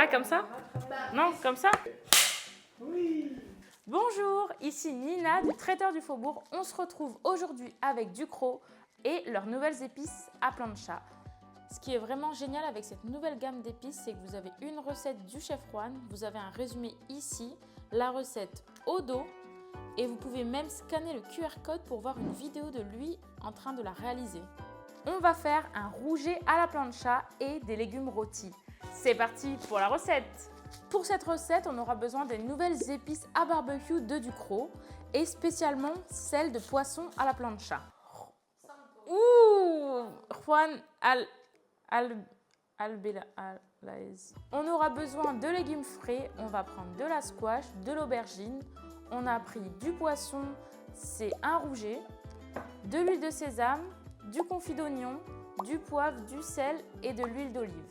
Ah, comme ça? Non, comme ça? Oui. Bonjour, ici Nina du Traiteur du Faubourg. On se retrouve aujourd'hui avec Ducros et leurs nouvelles épices à plancha. Ce qui est vraiment génial avec cette nouvelle gamme d'épices, c'est que vous avez une recette du chef Juan, vous avez un résumé ici, la recette au dos, et vous pouvez même scanner le QR code pour voir une vidéo de lui en train de la réaliser. On va faire un rouget à la plancha et des légumes rôtis. C'est parti pour la recette! Pour cette recette, on aura besoin des nouvelles épices à barbecue de Ducros et spécialement celles de poisson à la plancha. Ouh, Juan Albelaez. On aura besoin de légumes frais, on va prendre de la squash, de l'aubergine, on a pris du poisson, c'est un rouget, de l'huile de sésame, du confit d'oignon, du poivre, du sel et de l'huile d'olive.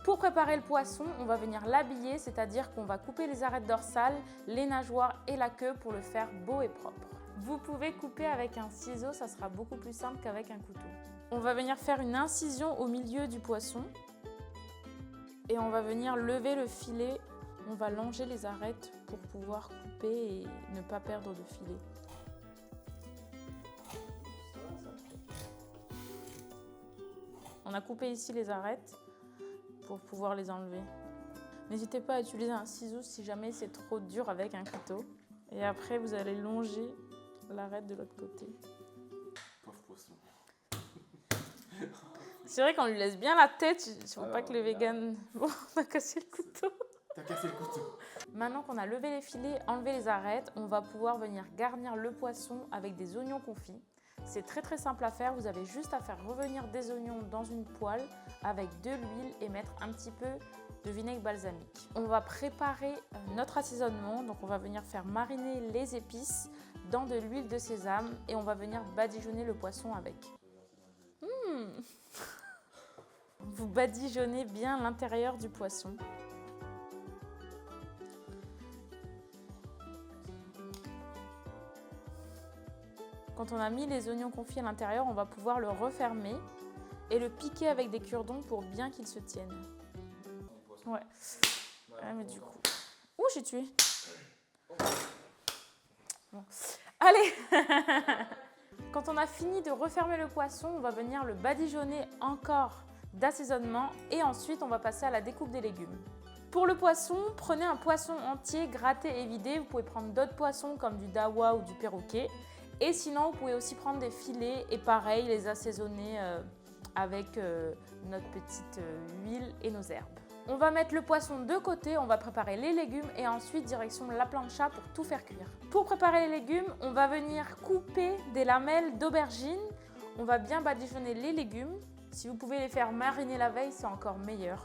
Pour préparer le poisson, on va venir l'habiller, c'est-à-dire qu'on va couper les arêtes dorsales, les nageoires et la queue pour le faire beau et propre. Vous pouvez couper avec un ciseau, ça sera beaucoup plus simple qu'avec un couteau. On va venir faire une incision au milieu du poisson et on va venir lever le filet. On va longer les arêtes pour pouvoir couper et ne pas perdre de filet. On a coupé ici les arêtes pour pouvoir les enlever. N'hésitez pas à utiliser un ciseau si jamais c'est trop dur avec un couteau. Et après, vous allez longer l'arête de l'autre côté. Pauvre poisson. C'est vrai qu'on lui laisse bien la tête. Il ne faut pas que les véganes... Bon, on a cassé le couteau. T'as cassé le couteau. Maintenant qu'on a levé les filets, enlevé les arêtes, on va pouvoir venir garnir le poisson avec des oignons confits. C'est très simple à faire, vous avez juste à faire revenir des oignons dans une poêle avec de l'huile et mettre un petit peu de vinaigre balsamique. On va préparer notre assaisonnement, donc on va venir faire mariner les épices dans de l'huile de sésame et on va venir badigeonner le poisson avec. Vous badigeonnez bien l'intérieur du poisson. Quand on a mis les oignons confits à l'intérieur, on va pouvoir le refermer et le piquer avec des cure-dents pour bien qu'il se tienne. Ouais. Ah, mais du coup... Ouh, j'ai tué. Bon. Allez. Quand on a fini de refermer le poisson, on va venir le badigeonner encore d'assaisonnement et ensuite on va passer à la découpe des légumes. Pour le poisson, prenez un poisson entier, gratté et vidé. Vous pouvez prendre d'autres poissons comme du dawa ou du perroquet. Et sinon, vous pouvez aussi prendre des filets et pareil, les assaisonner avec notre petite huile et nos herbes. On va mettre le poisson de côté, on va préparer les légumes et ensuite direction la plancha pour tout faire cuire. Pour préparer les légumes, on va venir couper des lamelles d'aubergine. On va bien badigeonner les légumes. Si vous pouvez les faire mariner la veille, c'est encore meilleur.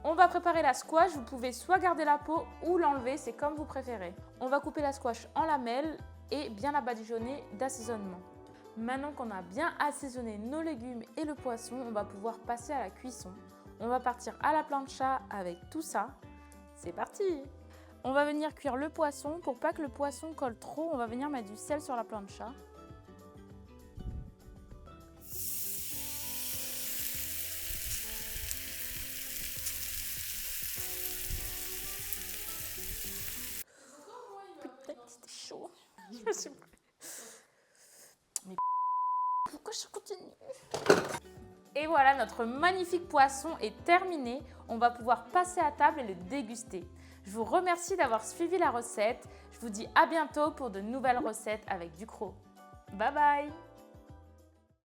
On va préparer la squash, vous pouvez soit garder la peau ou l'enlever, c'est comme vous préférez. On va couper la squash en lamelles et bien la badigeonner d'assaisonnement. Maintenant qu'on a bien assaisonné nos légumes et le poisson, on va pouvoir passer à la cuisson. On va partir à la plancha avec tout ça. C'est parti! On va venir cuire le poisson. Pour pas que le poisson colle trop, on va venir mettre du sel sur la plancha. Putain, c'était chaud. Je me suis... Mais pourquoi je continue? Et voilà, notre magnifique poisson est terminé. On va pouvoir passer à table et le déguster. Je vous remercie d'avoir suivi la recette. Je vous dis à bientôt pour de nouvelles recettes avec Ducros. Bye bye!